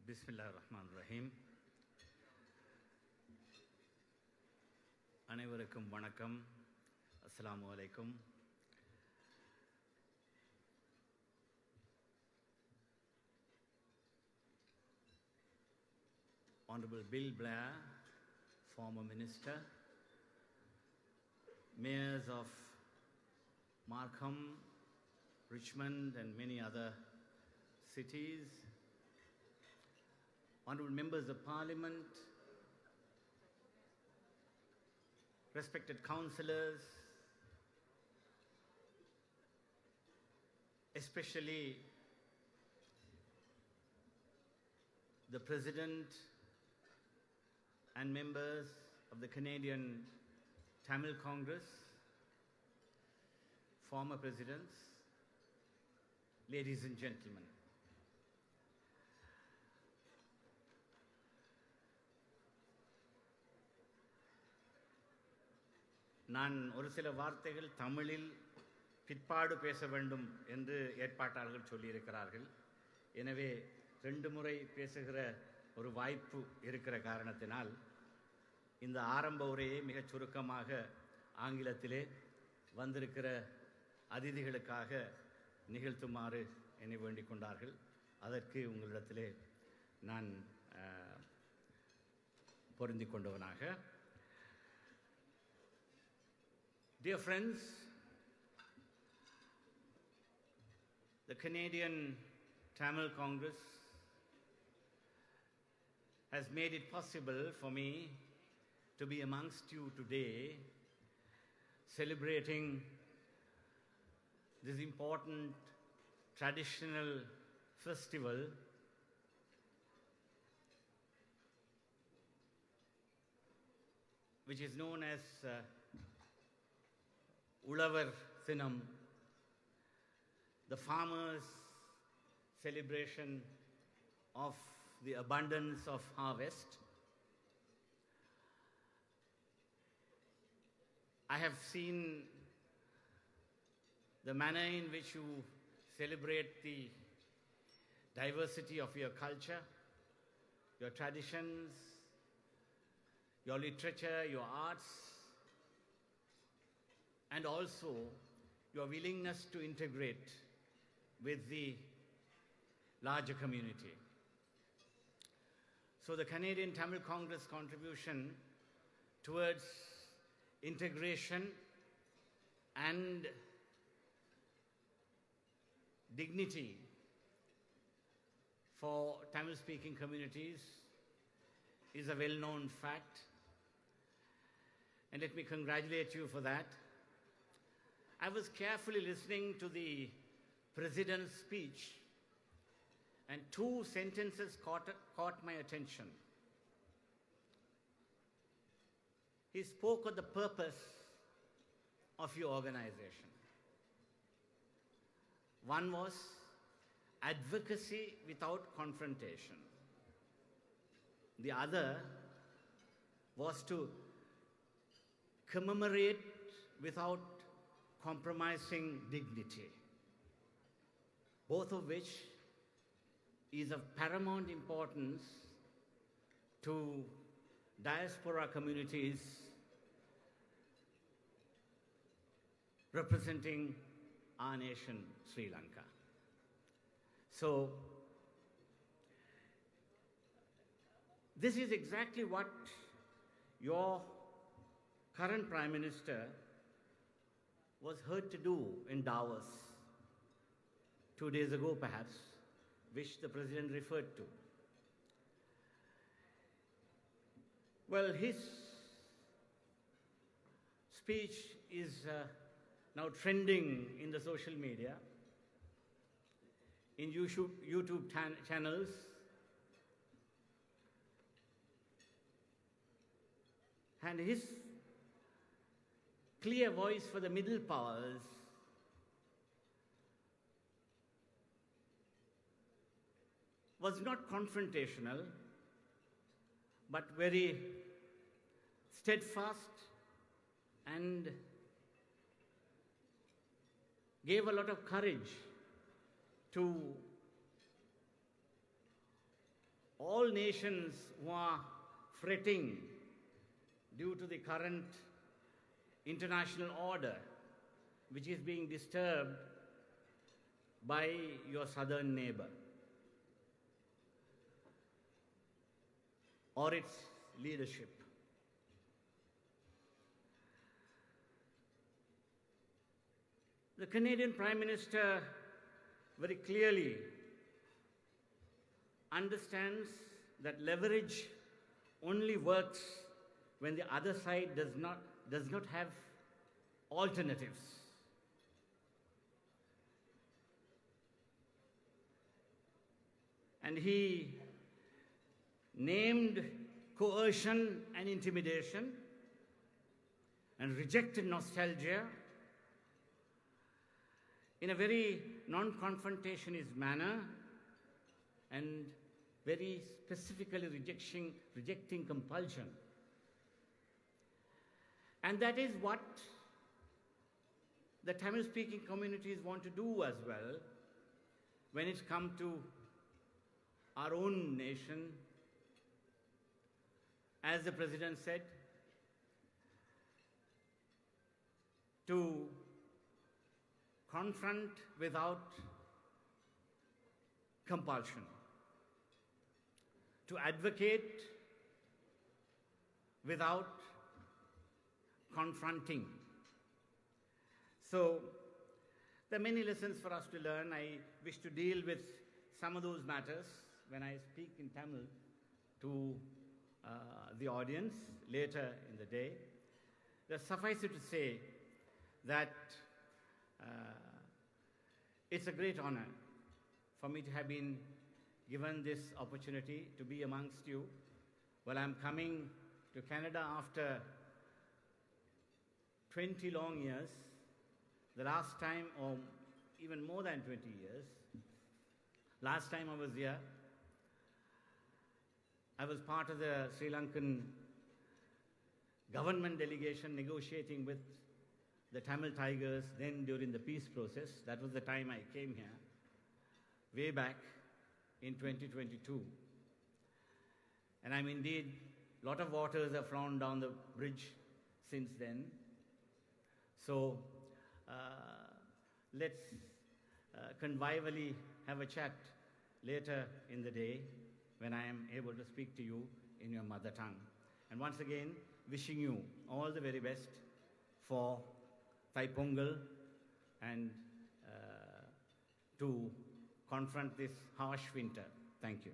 Bismillahirrahmanirrahim. அனைவருக்கும் வணக்கம். அஸ்ஸலாமு அலைக்கும். Honorable Bill Blair, former minister, mayors of Markham, Richmond and many other cities, honorable members of parliament, respected councillors, especially the President and members of the Canadian Tamil Congress, former presidents, ladies and gentlemen. நான் ஒரு சில வார்த்தைகள் தமிழில் பிற்பாடு பேச வேண்டும் என்று ஏற்பாட்டாளர்கள் சொல்லியிருக்கிறார்கள். எனவே 2 முறை பேசுகிற ஒரு வாய்ப்பு இருக்கிற காரணத்தினால் இந்த ஆரம்ப உரையை மிகச் சுருக்கமாக ஆங்கிலத்திலே வந்திருக்கிற அதிதிகளுக்காக நிகழ்த்துமாறு என்னை வேண்டிக் கொண்டார்கள். அதற்கு உங்களிடத்திலே நான் பொருந்திக் கொண்டவனாக. Dear friends, the Canadian Tamil Congress has made it possible for me to be amongst you today, celebrating this important traditional festival which is known as Ulavar Thinam, the farmers' celebration of the abundance of harvest. I have seen the manner in which you celebrate the diversity of your culture, your traditions, your literature, your arts, and also your willingness to integrate with the larger community. So the Canadian Tamil Congress contribution towards integration and dignity for Tamil-speaking communities is a well-known fact, and let me congratulate you for that. I was carefully listening to the President's speech, and 2 sentences caught my attention. He spoke of the purpose of your organization. One was advocacy without confrontation. The other was to commemorate without compromising dignity, both of which is of paramount importance to diaspora communities representing our nation, Sri Lanka. So, this is exactly what your current Prime Minister was heard to do in Davos 2 days ago, perhaps, which the President referred to. Well, his speech is now trending in the social media, in YouTube channels, and his clear voice for the middle powers was not confrontational, but very steadfast and gave a lot of courage to all nations who are fretting due to the current international order, which is being disturbed by your southern neighbor or its leadership. The Canadian Prime Minister very clearly understands that leverage only works when the other side does not have alternatives. And he named coercion and intimidation and rejected nostalgia in a very non-confrontationist manner and very specifically rejecting compulsion. And that is what the Tamil-speaking communities want to do as well when it's come to our own nation. As the President said, to confront without compulsion, to advocate without confronting. So there are many lessons for us to learn. I wish to deal with some of those matters when I speak in Tamil to the audience later in the day. Suffice it to say that it's a great honor for me to have been given this opportunity to be amongst you. Well, I'm coming to Canada after 20 long years. The last time, or even more than 20 years, last time I was here, I was part of the Sri Lankan government delegation negotiating with the Tamil Tigers, then during the peace process. That was the time I came here, way back in 2022. And I'm indeed, a lot of waters have flown down the bridge since then. So let's convivially have a chat later in the day when I am able to speak to you in your mother tongue. And once again, wishing you all the very best for Thai Pongal and to confront this harsh winter. Thank you.